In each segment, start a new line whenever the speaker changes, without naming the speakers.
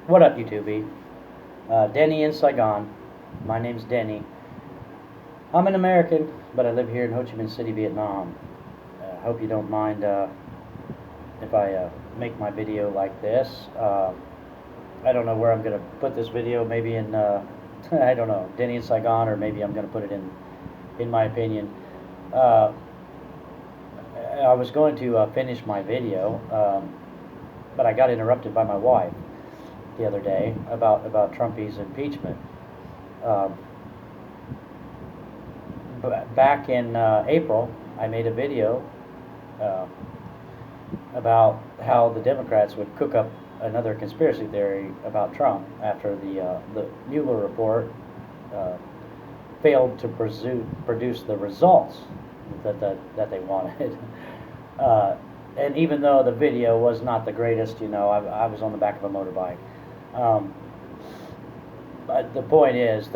What up, YouTube? Denny in Saigon. My name's Denny. I'm an American, but I live here in Ho Chi Minh City, Vietnam. I hope you don't mind if I make my video like this. I don't know where I'm going to put this video. Maybe in, I don't know, Denny in Saigon, or maybe I'm going to put it in my opinion. Uh, I was going to finish my video, but I got interrupted by my wife the other day about Trumpy's impeachment. Um, Back in April, I made a video uh, about how the Democrats would cook up another conspiracy theory about Trump after the Mueller report uh, failed to produce the results that they wanted. And even though the video was not the greatest, I was on the back of a motorbike. Um, but the point is,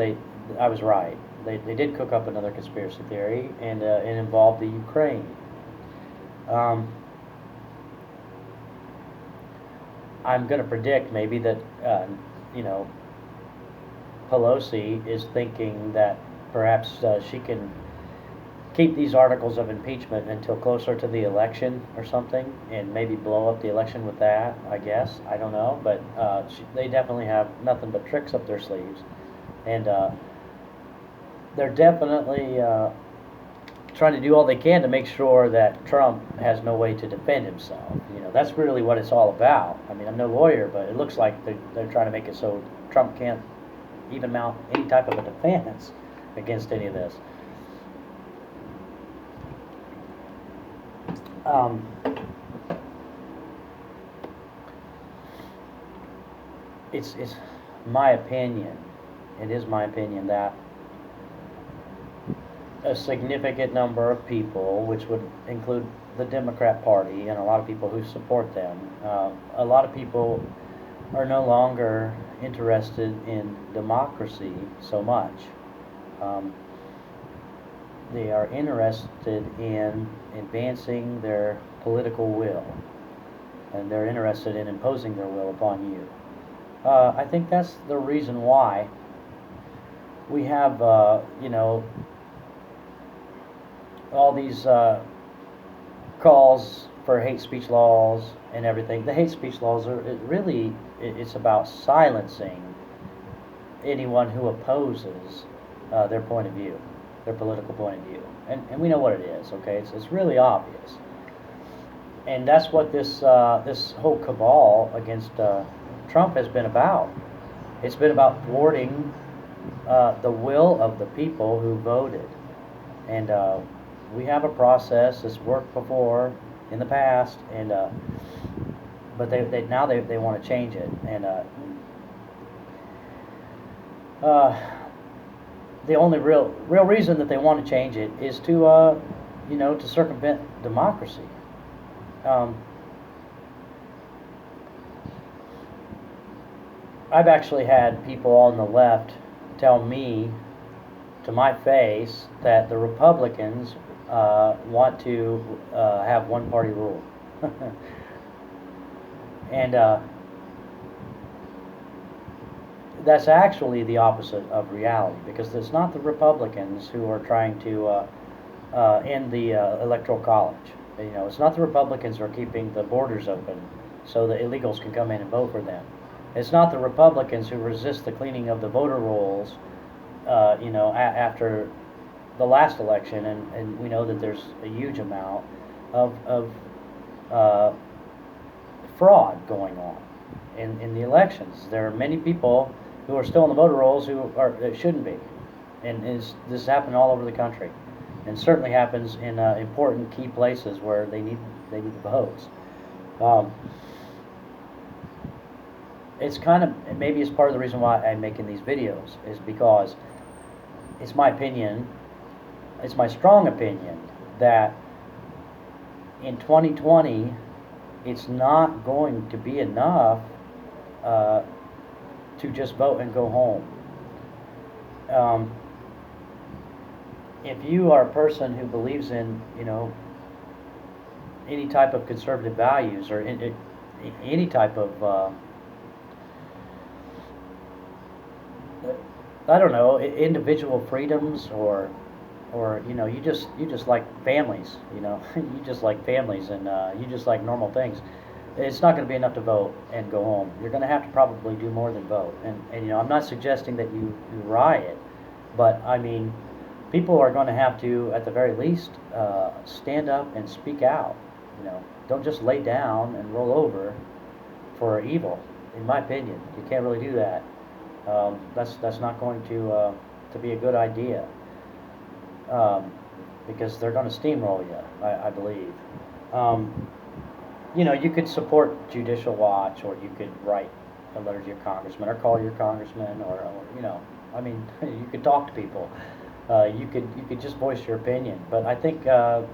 I was right. They did cook up another conspiracy theory, and it involved the Ukraine. Um, I'm going to predict maybe that, you know, Pelosi is thinking that perhaps she can keep these articles of impeachment until closer to the election or something, and maybe blow up the election with that, I guess. I don't know, but they definitely have nothing but tricks up their sleeves. And they're definitely trying to do all they can to make sure that Trump has no way to defend himself. That's really what it's all about. I mean, I'm no lawyer, but it looks like they're trying to make it so Trump can't even mount any type of a defense against any of this. It's my opinion. It is my opinion that a significant number of people, which would include the Democrat Party and a lot of people who support them, a lot of people are no longer interested in democracy so much. They are interested in advancing their political will, and they're interested in imposing their will upon you. I think that's the reason why we have, all these calls for hate speech laws and everything. The hate speech laws it's about silencing anyone who opposes their point of view, their political point of view. And we know what it is, okay? It's really obvious. And that's what this whole cabal against Trump has been about. It's been about thwarting the will of the people who voted. And we have a process that's worked before in the past, and but now they want to change it. And the only real reason that they want to change it is to to circumvent democracy. I've actually had people on the left tell me to my face that the Republicans want to have one-party rule. And that's actually the opposite of reality, because it's not the Republicans who are trying to end the Electoral College. It's not the Republicans who are keeping the borders open so the illegals can come in and vote for them. It's not the Republicans who resist the cleaning of the voter rolls after the last election, and we know that there's a huge amount of fraud going on in the elections. There are many people who are still in the voter rolls that shouldn't be, and this happened all over the country, and certainly happens in important key places where they need the votes. It's kind of, maybe it's part of the reason why I'm making these videos, is because it's my opinion, it's my strong opinion, that in 2020 it's not going to be enough to just vote and go home. If you are a person who believes in any type of conservative values, or any type of I don't know, individual freedoms, or you just like families, you just like families, and you just like normal things. It's not going to be enough to vote and go home. You're going to have to probably do more than vote. And I'm not suggesting that you riot, but I mean, people are going to have to, at the very least, stand up and speak out. Don't just lay down and roll over for evil. In my opinion, you can't really do that. That's not going to be a good idea, because they're going to steamroll you, I believe. You could support Judicial Watch, or you could write a letter to your congressman, or call your congressman, or I mean, you could talk to people. You could just voice your opinion. But I think the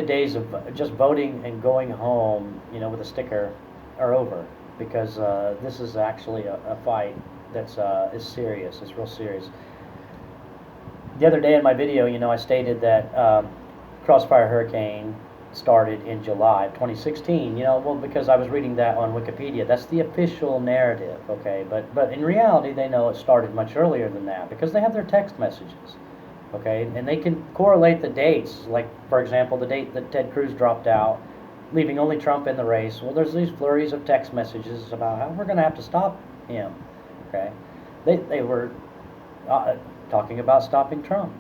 days of just voting and going home, with a sticker, are over, because this is actually a fight that's is serious. It's real serious. The other day in my video, I stated that Crossfire Hurricane started in July of 2016. Well, because I was reading that on Wikipedia. That's the official narrative, okay? But in reality, they know it started much earlier than that, because they have their text messages, okay? And they can correlate the dates. Like, for example, the date that Ted Cruz dropped out, leaving only Trump in the race. Well, there's these flurries of text messages about how we're going to have to stop him, okay? They were talking about stopping Trump.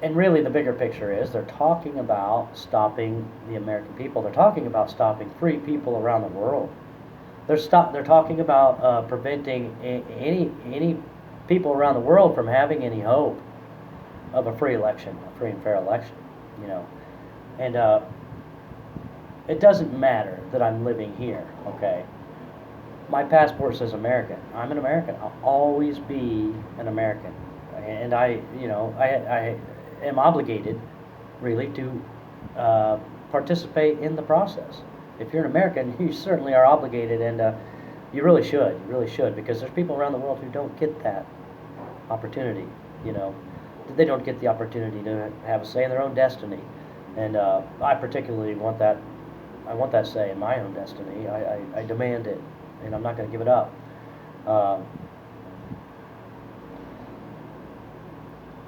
And really, the bigger picture is they're talking about stopping the American people. They're talking about stopping free people around the world. They're talking about preventing any people around the world from having any hope of a free election, a free and fair election. And it doesn't matter that I'm living here. Okay, my passport says American. I'm an American. I'll always be an American, and I am obligated, really, to participate in the process. If you're an American, you certainly are obligated, and you really should. You really should, because there's people around the world who don't get that opportunity. They don't get the opportunity to have a say in their own destiny, and I particularly want that. I want that say in my own destiny. I demand it, and I'm not going to give it up.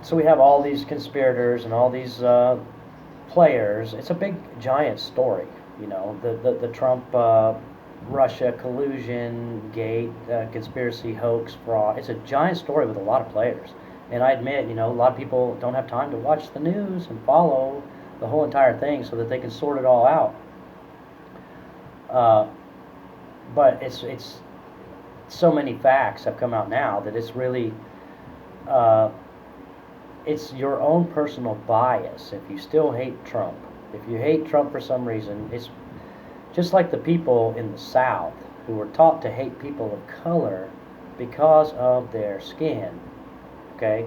So we have all these conspirators and all these players. It's a big, giant story. The Trump Russia collusion gate, conspiracy, hoax, fraud. It's a giant story with a lot of players. And I admit, a lot of people don't have time to watch the news and follow the whole entire thing so that they can sort it all out. But it's so many facts have come out now that it's really it's your own personal bias. If you still hate Trump, if you hate Trump for some reason, it's just like the people in the South who were taught to hate people of color because of their skin. Okay,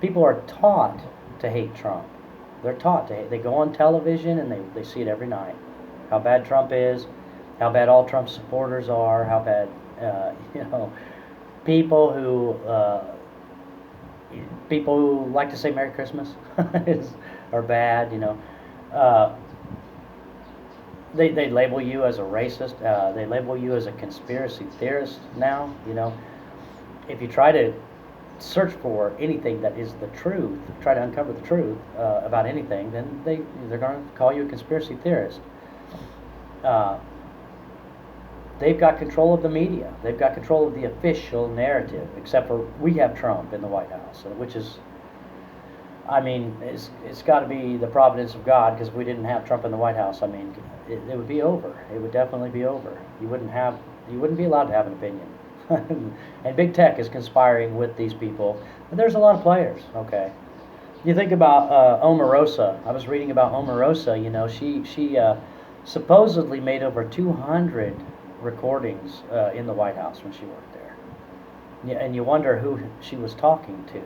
people are taught to hate Trump. They're taught to hate. They go on television and they see it every night. How bad Trump is, how bad all Trump supporters are, how bad people who like to say Merry Christmas are bad. They label you as a racist. They label you as a conspiracy theorist now. If you try to search for anything that is the truth, try to uncover the truth about anything, then they're going to call you a conspiracy theorist. They've got control of the media. They've got control of the official narrative, except for we have Trump in the White House, which is, it's got to be the providence of God, because if we didn't have Trump in the White House, it would be over. It would definitely be over. You wouldn't be allowed to have an opinion. And big tech is conspiring with these people. But there's a lot of players, okay? You think about Omarosa. I was reading about Omarosa. She supposedly made over 200 recordings in the White House when she worked there. Yeah, and you wonder who she was talking to.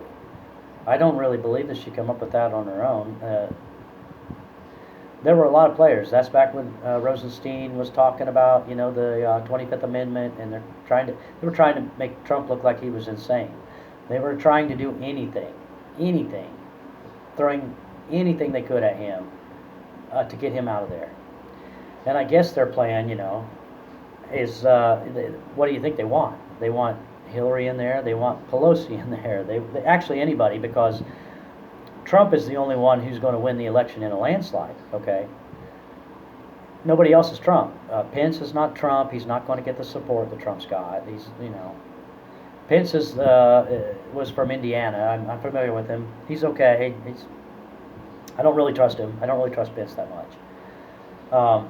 I don't really believe that she came up with that on her own. There were a lot of players. That's back when Rosenstein was talking about, the 25th Amendment, and they were trying to make Trump look like he was insane. They were trying to do anything, throwing anything they could at him to get him out of there. And I guess their plan, is what do you think they want? They want Hillary in there. They want Pelosi in there. They actually anybody, because Trump is the only one who's going to win the election in a landslide. Okay. Nobody else is Trump. Pence is not Trump. He's not going to get the support that Trump's got. He's, you know, Pence is was from Indiana. I'm familiar with him. He's okay. I don't really trust him. I don't really trust Pence that much.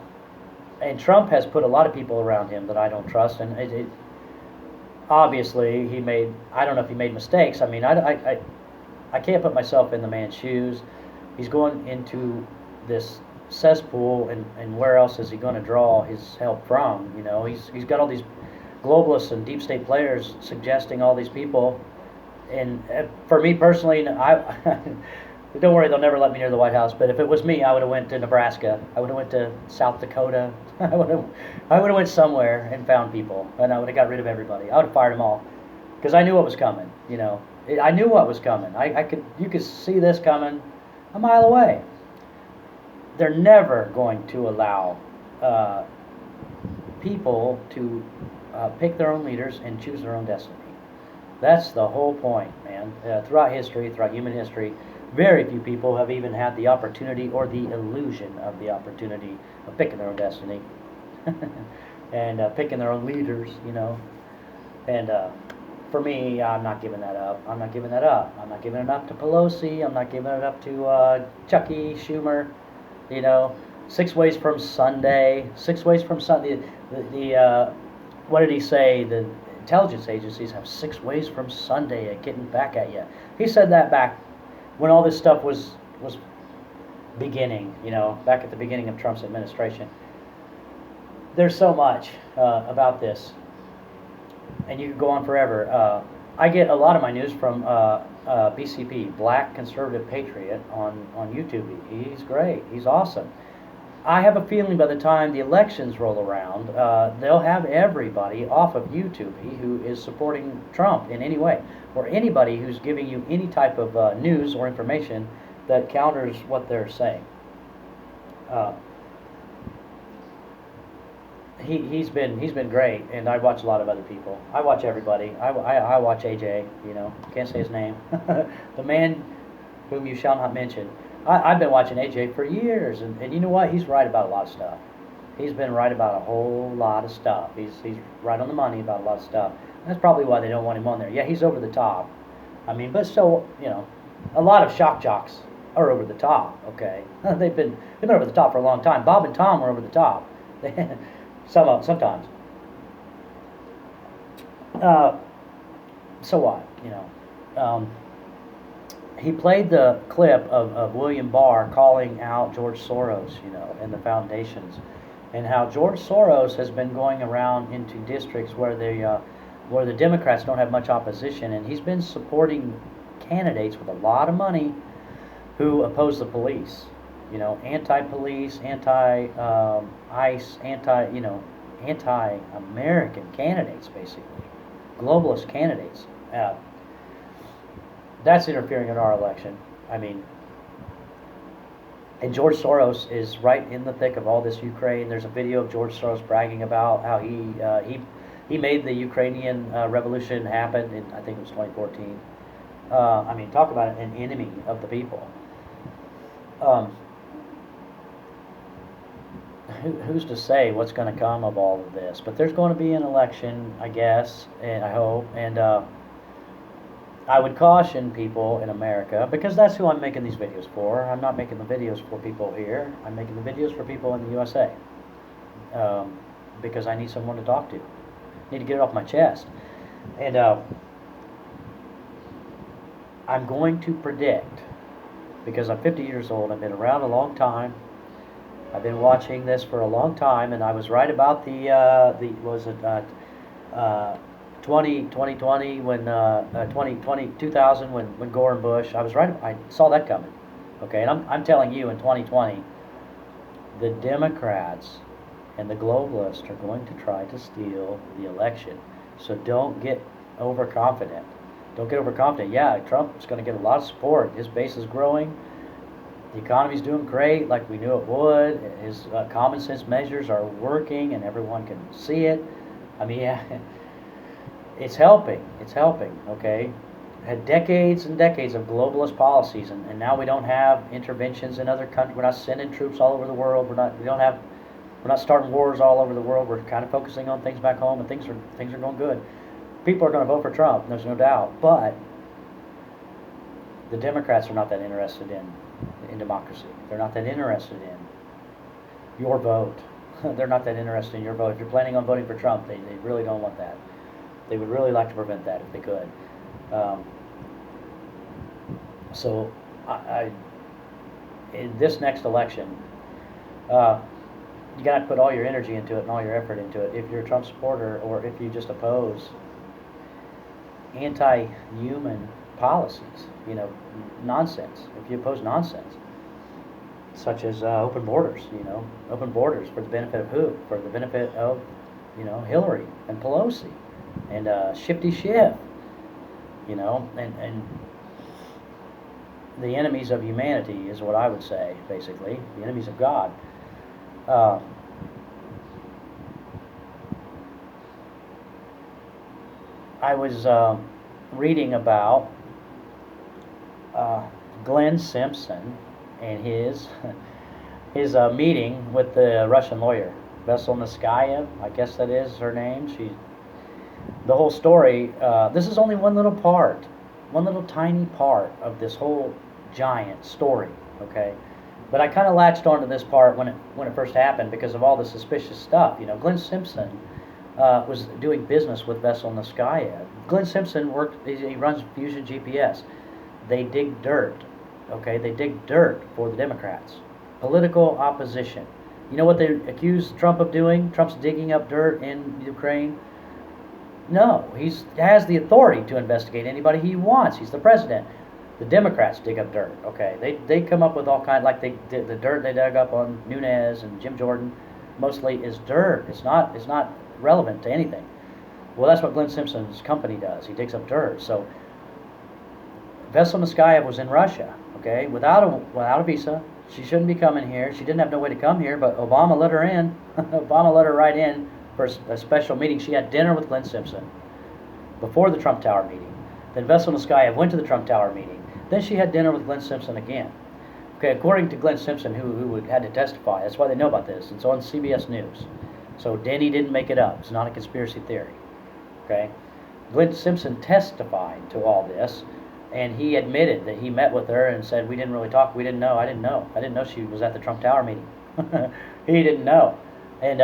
And Trump has put a lot of people around him that I don't trust, and obviously he made. I don't know if he made mistakes. I mean, I can't put myself in the man's shoes. He's going into this cesspool, and where else is he going to draw his help from? You know, he's got all these globalists and deep state players suggesting all these people, and for me personally, don't worry, they'll never let me near the White House. But if it was me, I would have went to Nebraska. I would have went to South Dakota. I would have went somewhere and found people, and I would have got rid of everybody. I would have fired them all, because I knew what was coming. You know, I knew what was coming. You could see this coming a mile away. They're never going to allow people to pick their own leaders and choose their own destiny. That's the whole point, man. Throughout history, throughout human history, very few people have even had the opportunity or the illusion of the opportunity of picking their own destiny and picking their own leaders, you know. And for me, I'm not giving that up. I'm not giving that up. I'm not giving it up to Pelosi. I'm not giving it up to Chucky Schumer. You know, 6 ways from Sunday. 6 ways from Sunday. What did he say? The intelligence agencies have 6 ways from Sunday at getting back at you. He said that back when all this stuff was beginning. You know, back at the beginning of Trump's administration. There's so much about this, and you could go on forever. I get a lot of my news from BCP, Black Conservative Patriot, on YouTube. He's great. He's awesome. I have a feeling by the time the elections roll around, they'll have everybody off of YouTube who is supporting Trump in any way, or anybody who's giving you any type of news or information that counters what they're saying. He's been great, and I watch a lot of other people. I watch everybody. I watch AJ. You know, can't say his name. The man whom you shall not mention. I've been watching AJ for years, and you know what? He's right about a lot of stuff. He's been right about a whole lot of stuff. He's right on the money about a lot of stuff. That's probably why they don't want him on there. Yeah, he's over the top. I mean, but still, you know, a lot of shock jocks are over the top. Okay, they've been over the top for a long time. Bob and Tom were over the top. Sometimes. So what? You know. He played the clip of William Barr calling out George Soros, you know, and the foundations, and how George Soros has been going around into districts where the Democrats don't have much opposition, and he's been supporting candidates with a lot of money who oppose the police. You know, anti-police, anti-ICE, anti-American candidates, basically, globalist candidates. That's interfering in our election. I mean, and George Soros is right in the thick of all this Ukraine. There's a video of George Soros bragging about how he made the Ukrainian revolution happen in, I think it was 2014. I mean, talk about an enemy of the people. Who's to say what's going to come of all of this? But there's going to be an election, I guess, and I hope, and I would caution people in America, because that's who I'm making these videos for. I'm not making the videos for people here. I'm making the videos for people in the USA, because I need someone to talk to. I need to get it off my chest. And I'm going to predict, because I'm 50 years old, I've been around a long time, I've been watching this for a long time, and I was right about the 2020 when 2000 when Gore and Bush. I was right. I saw that coming. Okay, and I'm telling you, in 2020, the Democrats and the globalists are going to try to steal the election. So don't get overconfident. Don't get overconfident. Yeah, Trump's going to get a lot of support. His base is growing. The economy's doing great, like we knew it would. His common sense measures are working, and everyone can see it. I mean, yeah, it's helping. It's helping. Okay, had decades and decades of globalist policies, and now we don't have interventions in other countries. We're not sending troops all over the world. We're not starting wars all over the world. We're kind of focusing on things back home, and things are going good. People are going to vote for Trump. There's no doubt, but the Democrats are not that interested in democracy. They're not that interested in your vote. They're not that interested in your vote. If you're planning on voting for Trump, they really don't want that. They would really like to prevent that if they could. So in this next election, you got to put all your energy into it and all your effort into it. If you're a Trump supporter, or if you just oppose anti-human policies, nonsense. If you oppose nonsense, such as open borders, open borders for the benefit of who? For the benefit of, Hillary and Pelosi and Shifty Schiff, and the enemies of humanity is what I would say, basically, the enemies of God. I was reading about Glenn Simpson and his meeting with the Russian lawyer, Veselnitskaya, I guess that is her name. The whole story. This is only one little tiny part of this whole giant story. Okay, but I kind of latched onto this part when it first happened because of all the suspicious stuff. Glenn Simpson was doing business with Veselnitskaya. Glenn Simpson he runs Fusion GPS. They dig dirt. Okay, they dig dirt for the Democrats. Political opposition. You know what they accuse Trump of doing? Trump's digging up dirt in Ukraine. No, he has the authority to investigate anybody he wants. He's the president. The Democrats dig up dirt. Okay, they come up with all kinds, like the dirt they dug up on Nunes and Jim Jordan, mostly is dirt. It's not relevant to anything. Well, that's what Glenn Simpson's company does. He digs up dirt. So Veselnitskaya was in Russia. Okay, without a visa. She shouldn't be coming here. She didn't have no way to come here, but Obama let her in. Obama let her right in for a special meeting. She had dinner with Glenn Simpson before the Trump Tower meeting. Then Veselnitskaya went to the Trump Tower meeting. Then she had dinner with Glenn Simpson again. Okay, according to Glenn Simpson, who had to testify, that's why they know about this. It's on CBS News. So Denny didn't make it up. It's not a conspiracy theory. Okay, Glenn Simpson testified to all this. And he admitted that he met with her and said, we didn't really talk. We didn't know. I didn't know she was at the Trump Tower meeting. He didn't know. And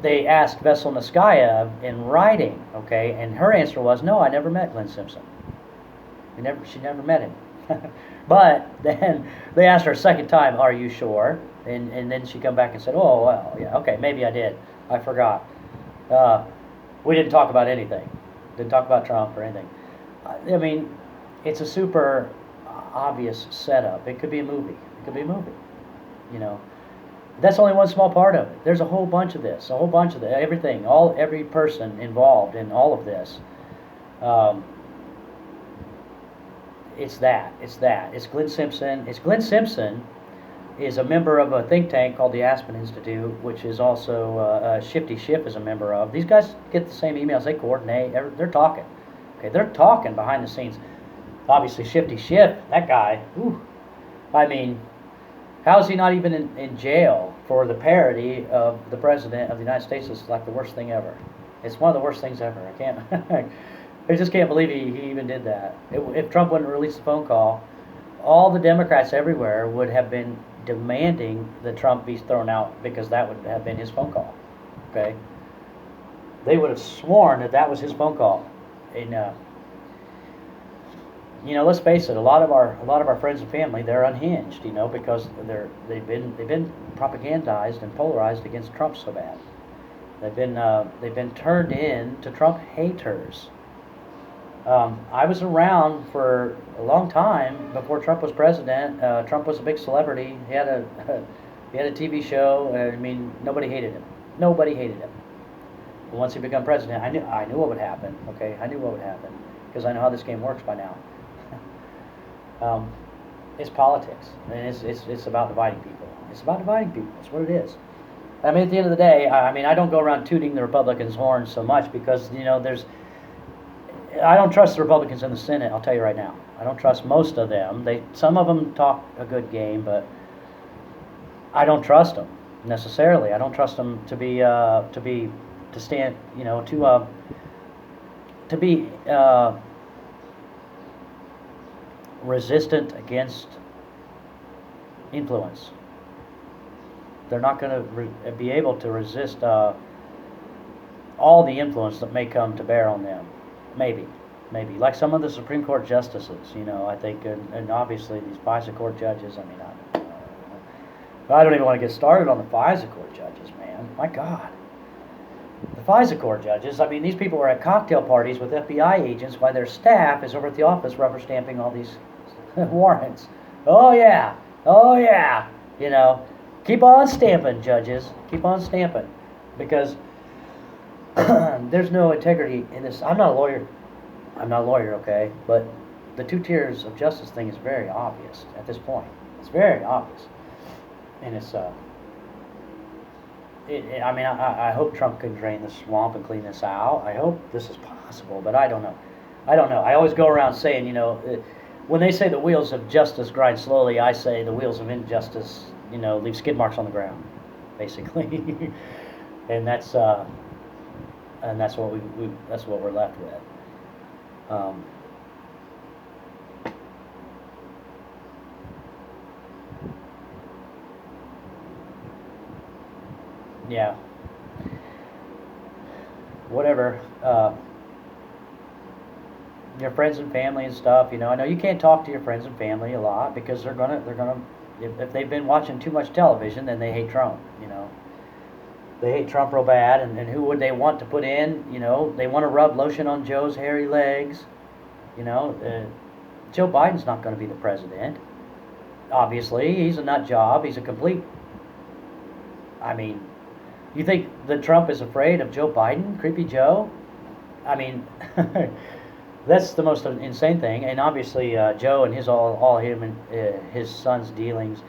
they asked Veselnitskaya in writing, okay, and her answer was, no, I never met Glenn Simpson. She never met him. But then they asked her a second time, are you sure? And then she come back and said, oh, well, yeah, okay, maybe I did. I forgot. We didn't talk about anything. Didn't talk about Trump or anything. I mean, it's a super obvious setup. It could be a movie. That's only one small part of it. There's a whole bunch of this, everything, every person involved in all of this. It's Glenn Simpson. Glenn Simpson is a member of a think tank called the Aspen Institute, which is also Shifty Schiff is a member of. These guys get the same emails. They coordinate. They're talking. Okay, they're talking behind the scenes. Obviously, Shifty Schiff, that guy, I mean, how is he not even in jail for the parody of the President of the United States? It's like the worst thing ever. It's one of the worst things ever. I just can't believe he even did that. If Trump wouldn't release the phone call, all the Democrats everywhere would have been demanding that Trump be thrown out because that would have been his phone call. Okay? They would have sworn that was his phone call. And let's face it. A lot of our friends and family, they're unhinged. Because they've been propagandized and polarized against Trump so bad. They've been turned in to Trump haters. I was around for a long time before Trump was president. Trump was a big celebrity. He had a TV show. I mean, nobody hated him. Once he became president, I knew what would happen. Okay, I knew what would happen because I know how this game works by now. It's politics, and it's about dividing people. It's about dividing people. That's what it is. I mean, at the end of the day, I mean, I don't go around tooting the Republicans' horns so much because I don't trust the Republicans in the Senate. I'll tell you right now, I don't trust most of them. Some of them talk a good game, but I don't trust them necessarily. I don't trust them to stand, to be resistant against influence. They're not going to be able to resist all the influence that may come to bear on them. Maybe, like some of the Supreme Court justices. I think, and obviously these FISA court judges. I mean, I don't even want to get started on the FISA court judges, man. My God. The FISA court judges, I mean, these people were at cocktail parties with FBI agents while their staff is over at the office rubber stamping all these warrants. Oh, yeah. Keep on stamping, judges. Keep on stamping. Because there's no integrity in this. I'm not a lawyer, okay? But the two tiers of justice thing is very obvious at this point. It's very obvious. And it's, I hope Trump can drain the swamp and clean this out. I hope this is possible, but I don't know. I always go around saying, when they say the wheels of justice grind slowly, I say the wheels of injustice, leave skid marks on the ground, basically. and that's what that's what we're left with. Yeah. Whatever. Your friends and family and stuff. I know you can't talk to your friends and family a lot because they're gonna if they've been watching too much television, then they hate Trump. They hate Trump real bad, and who would they want to put in? They want to rub lotion on Joe's hairy legs. Joe Biden's not going to be the president. Obviously, he's a nut job. He's a complete. I mean, you think that Trump is afraid of Joe Biden, Creepy Joe? I mean, that's the most insane thing. And obviously, Joe and his son's dealings.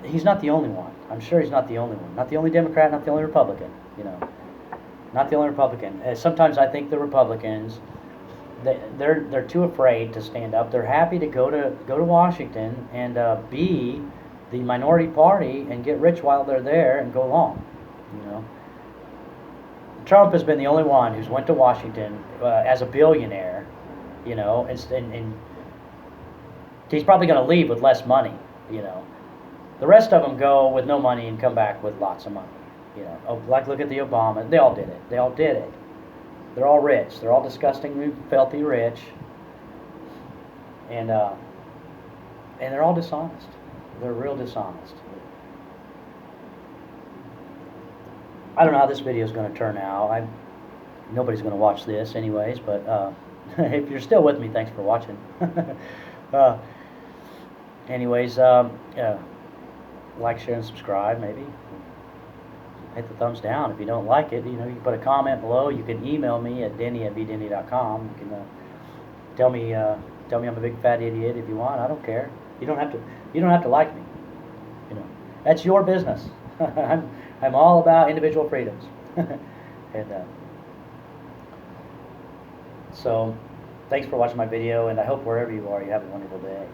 He's not the only one. I'm sure he's not the only one. Not the only Democrat. Not the only Republican. Not the only Republican. Sometimes I think the Republicans, they're too afraid to stand up. They're happy to go to Washington and be the minority party and get rich while they're there and go along. Trump has been the only one who's went to Washington as a billionaire, and he's probably going to leave with less money. The rest of them go with no money and come back with lots of money. Like look at the Obama. They all did it. They're all rich. They're all disgustingly filthy rich, and they're all dishonest. They're real dishonest. I don't know how this video is going to turn out. Nobody's going to watch this anyways, but if you're still with me, thanks for watching. Anyways, like, share, and subscribe, maybe. Hit the thumbs down. If you don't like it, you can put a comment below. You can email me at denny@vdenny.com. You can tell me I'm a big fat idiot if you want. I don't care. You don't have to like me. That's your business. I'm all about individual freedoms. And so, thanks for watching my video, and I hope wherever you are, you have a wonderful day.